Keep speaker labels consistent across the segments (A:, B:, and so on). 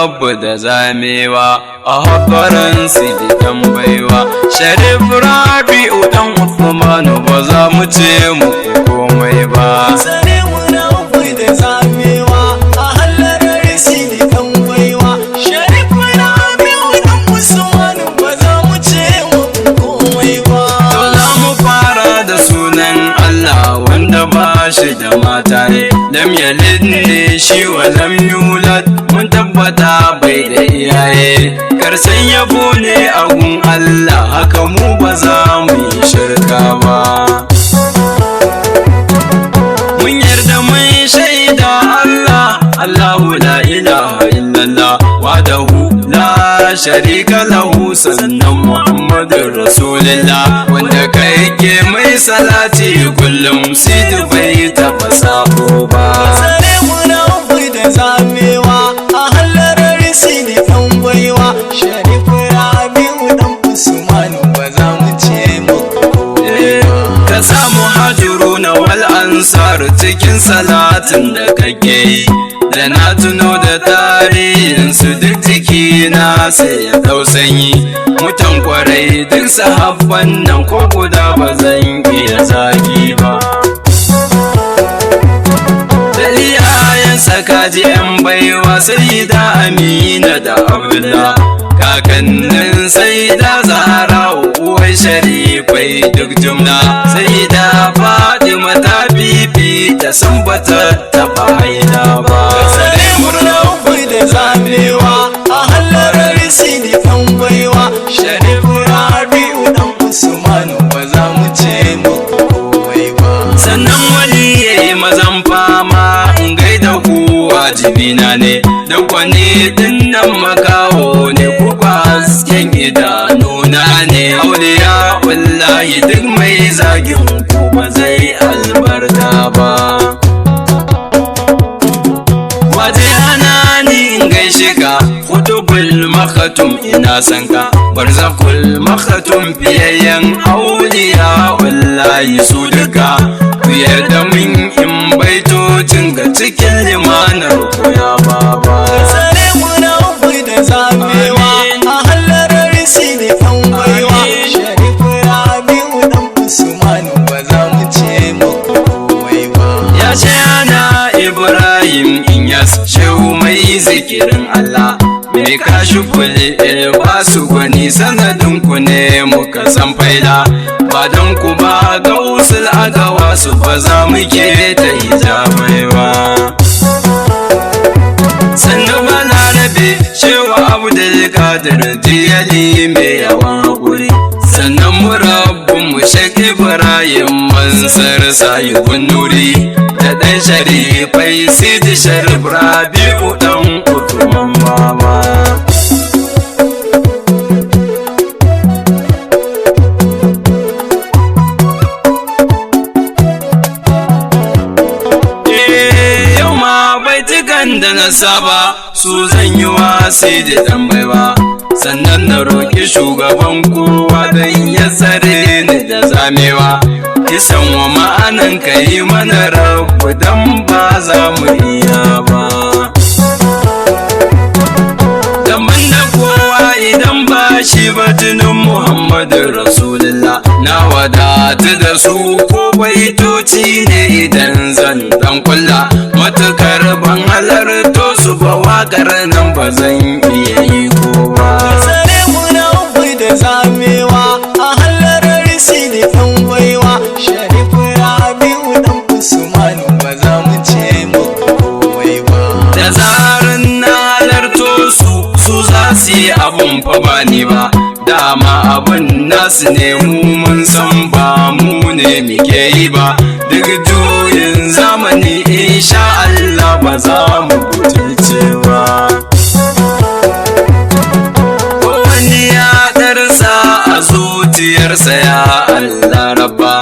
A: rabu da zamewa a haƙarin sidi dan baiwa. Sharif Rabi'u dan Uthmanu ba za mu ce muku komai ba.
B: Tsare mu rabu da zamewa a halarar sidi dan baiwa. Sharif Rabi'u dan Usmanu ba za mu ce muku komai ba.
A: To za mu fara da sunan Allah wanda ba shi da mata ne, lam yalid ne shi wa lam yulad, mun tabbata bai da iyaye. Karsan yabo ne a gun Allah, haka mu ba za mu yi shirka ba. Mun yarda mun shaida Allah, Allahu la ilaha illallah wahdahu la sharika lahu, sannan Muhammadur Rasulullah wanda kai ke mai salati kullum sidi bai taba sabo ba.
B: Tsare mu rabu da zamewa a halarar sidi dan baiwa. Sharif Rabi'u dan Usmanu ba za mu ce muku komai ba.
A: Ka samu hajiruna wal ansar cikin salatin da kake yi, da na tuno da tarihinsu duk jikina sai ya dau sanyi. Mutan kwarai duk sahabban nan ko guda ba zan iya zagi ba. Da iyayensa kaji yan baiwa sai da Amina da Abdullah, kakannin sai da Zahra uwar Sharifai duk jumla. Sai da Fatima ta bibi ta san bata taba haila ba.
B: Tsare mu rabu da zamewa a halarar sidi dan baiwa. Sharif Rabi'u dan Usmanu ba za mu ce muku komai ba.
A: Sannan wani yayi mazan fama in gaida ku wajibina ne, da kwani dinnan makaho ne ku ba hasken idanuna ne. Auliya wallahi duk mai zagin ku ba zai albarka ba. Waje hana ni in gaishe ka, kutubul makhatum ina san ka, barzakul makhatum fiyayyen auliya wallahi su duka. Ku yarda min in baitocin ga cikin limanar ku ya baba.
B: Tsare mu rabu da zamewa a halarar sidi dan baiwa. Sharif Rabi'u dan Usmanu ba za mu ce muku komai ba.
A: Ya ce ana Ibrahim Inyas, shehu mai zikirin Allah, mai kashi kuli ba su gwani, sanadin ku ne muka san faila. Ba don ku ba gausul agawa su ba za mu ke ta hijabai ba. Sannan balarabe shewa Abdul Qadir Jiyali mai yawan haƙuri, sannan murabbin mu Sheikh Ibrahim Mansur Sahibun Nuri, da ɗan Sharifai Sidi Sharif Rabi'u ɗan Uthman baba. Yau ma baitukan da na saba su zan yi wasi da ɗan baiwa, sannan na roƙi shugaban kowa don ya tsare ni da zamewa. Kisan wa ma'anan ka yi mana rabu don ba za mu iya ba. Daban da kowa idan ba shi ba jinin Muhammadu Rasulullah, na wadatu da su ko baitoci ne idan zan dan kulla. Matukar ban halarto su ba waƙar nan ba zan iya yi ko ba.
B: Tsare mu rabu da zamewa a halarar sidi dan baiwa. Sharif Rabi'u dan Usmanu ba za mu ce muku komai ba.
A: Da zaran na halarto su za su yi abun fa ba ni ba, dama abun nasu ne mu mun san ba mu ne muke yi ba. Duk juyin zamani insha Allah ba za mu butulce ba. Wani ya darsa a zuciyarsa ya Allah rabba,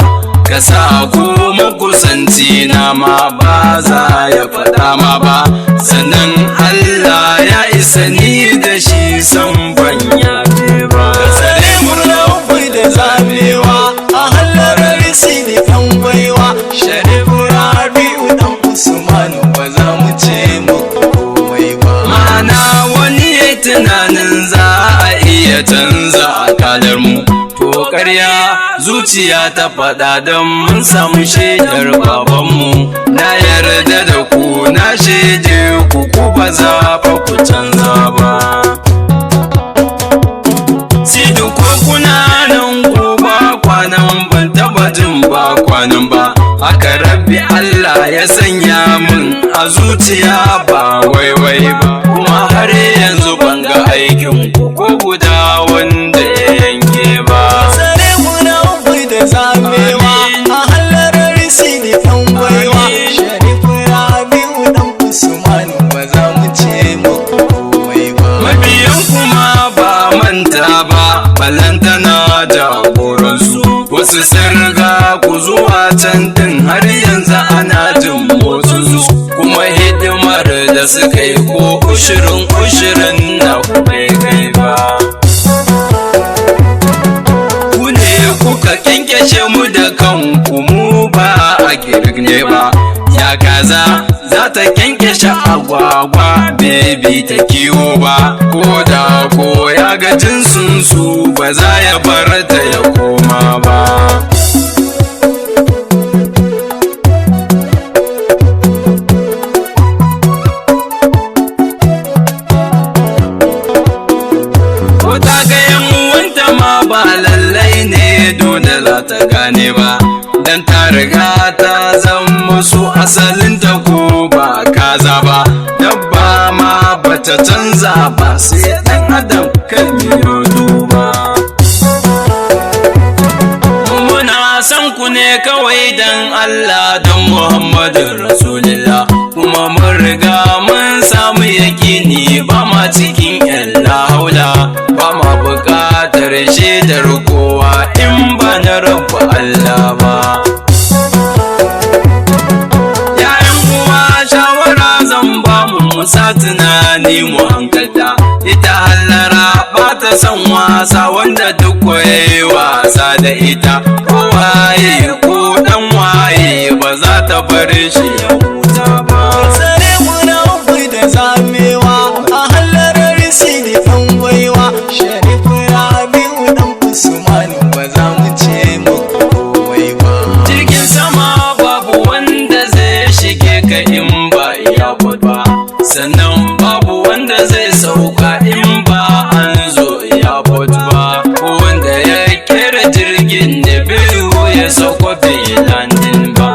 A: ka sa ko makusanci na ma ba za ya faɗa ma ba. Sannan Allah ya isa ni da shi san ban yafe ba.
B: Tsare mu rabu da zamewa a halarar sidi dan baiwa. Sharif Rabi'u dan Usmanu ba za mu ce muku komai ba.
A: Ma'ana wani ƙarya zuciya ta faɗa don mun samu shaidar babanmu. Na yarda da ku na shaide ku ba za fa ku canza ba. Sidu ko kuna nan ku ba kwanan ban taba jin ba kwanan ba. Haka rabbi Allah ya sanya min a zuciya ba waiwai ba. Kuma har yanzu ban ga aikin ku ko guda wanda ya yanke ba.
B: Tsare mu na bai da zamewa a halarar sidi ɗan baiwa. Sharifu Rabi'u ɗan Usman ba za mu ce muku komai ba.
A: Mabiyan kuma ba manta ba balantana jagoransu. Wasu sun riga ku zuwa can din har yanzu ana jin motsinsu. Kuma hidimar da suka yi ko ushirin na ku bai kai ba. Ku ne kuka kyankyashe mu da kanku mu ba a kirgne ba. Ya kaza za ta kyankyashe agwagwa bebi ta kiwo ba. Ko da ko ya ga jinsinsu ba za ya bar ta ya koma ba. Ko ta ga yan uwanta ma ba lallai ne dole za ta gane ba. Dan ta riga ta zama su asalin ta ko ba kaza ba. Dabba ma bata canza ba sai ɗan adam kan yi duba. Muna san ku ne kawai dan Allah don Muhammadin Rasulullah. Kuma mun riga mun samu yakini ba ma cikin yalla haula. Ba ma buƙatar shaidar kowa in ba na rabu Allah ba. Yayan uwa shawara zan ba mu musa tunani mu hankalta. Ita hallara ba ta san wasa wanda duk yayi wasa da ita. Ko waye ko dan waye ba za ta bar shi ya huta ba.
B: Tsare mu na bai da zamewa a halarar sidi ɗan baiwa. Sharifu Rabi'u ɗan Usman ba za mu ce muku komai ba.
A: Jirgin sama babu wanda zai shige ka in ba ya ba. Sannan babu wanda zai sauka in ba an zo ya ba. Ko wanda ya kera jirgin da biyu ya sauko bai landin ba.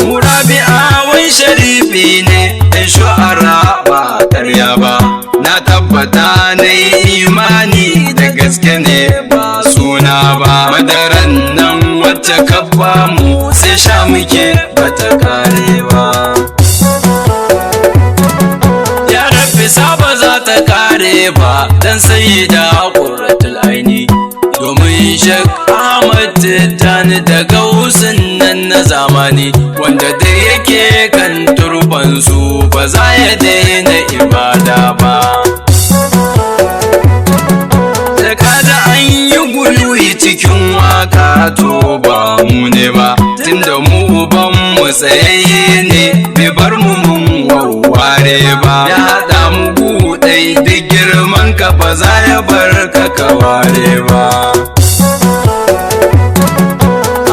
A: Murabi'awan sharifi ne ɗan shu'ara ba ƙarya ba. Na tabbata na yi imani da gaske ne ba suna ba. Madaran nan wacce ka bamu sai sha muke bata kare ba. Ya rabbi saba za ta kare ba dan sayyida qurratul aini. Domin Shek Ahmad Tijjani da gausin nan na zamani wanda da yake kan turbansu ba za ya daina ibada ba. Da kada an yi guluyi cikin waka to ba mu ne ba. Tunda mu uban mu tsayayye ne bai bar mu mun wawware ba. Ya haɗa mu buɗai duk girman ka ba za ya bar ka kaware ba.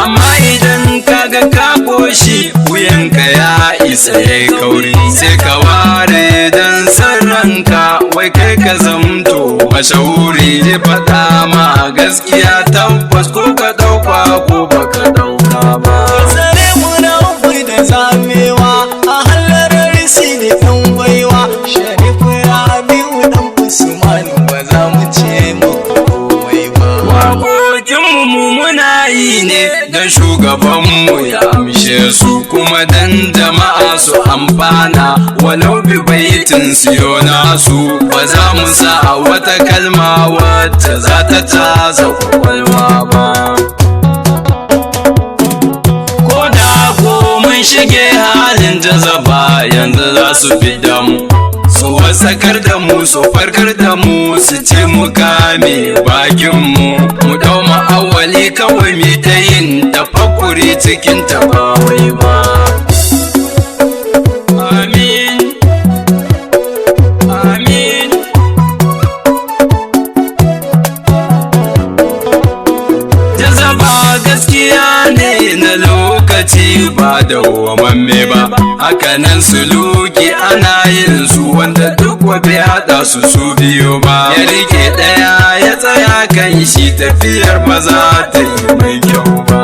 A: Amma idan kaga ka koshi wuyanka ya isa ya kauri sai ka ware dan san ranka wai kai ka zamto mashahuri. Zai faɗa ma gaskiya tabbas ko ka ɗauka ko baka ɗauka ba.
B: Tsare mu na bai da zamewa a halarar sidi ɗan baiwa. Sharifu Rabi'u ɗan Usman ba za mu ce muku komai ba.
A: Waƙoƙinmu muna yi ne don shugabanmu ya amshe su kuma dan jama'a su amfana walau bi baitin siyo nasu. Ba za mu sa wata kalma wacce za ta casa kwakwalwa ba. Ko da ko mun shige halin jazaba yanzu za su fi damu. Su wasakar da mu su farkar da mu su ce mu kame bakinmu. Mu dau ma'awali kawai mu ta yin tafakkuri cikin tabawai ba. Amin, amin. dawwamamme ba, hakanan suluki ana yin su wanda duk bai haɗa su su biyu ba. Ya rike ɗaya ya tsaya kan shi, tafiyar ba za ta yi mai kyau ba.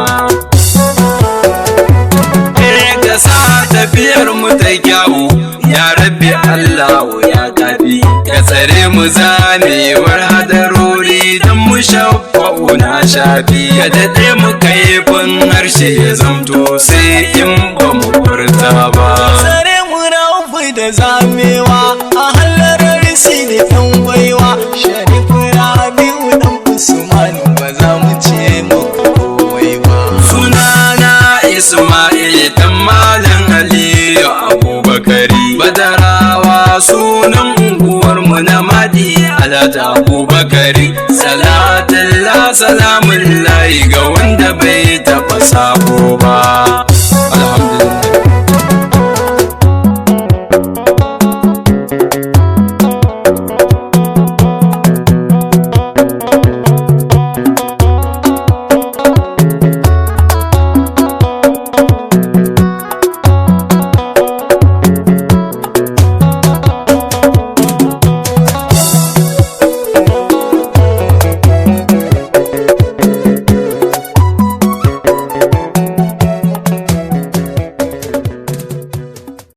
A: Ka sa tafiyar mu ta kyawu, ya rabbi Allahu ya kafi, ka tsare mu zamewar hadarori don mu shafa'u na shafi. Ka daɗe mu kaifin harshe ya zamto sai in ba mu furta ba.
B: Tsare mu rabu da zamewa a halarar ne ɗan baiwa. Sharifu Rabi'u ɗan Usman ba za mu ce muku komai ba.
A: Sunana Ismail ɗan Malam Aliyu Abubakari, Badarawa sunan unguwarmu na Madi Alhaji Abubakari. Salatullah salamun lahi ga wanda bai taɓa sabo ba. Alhamdulillah.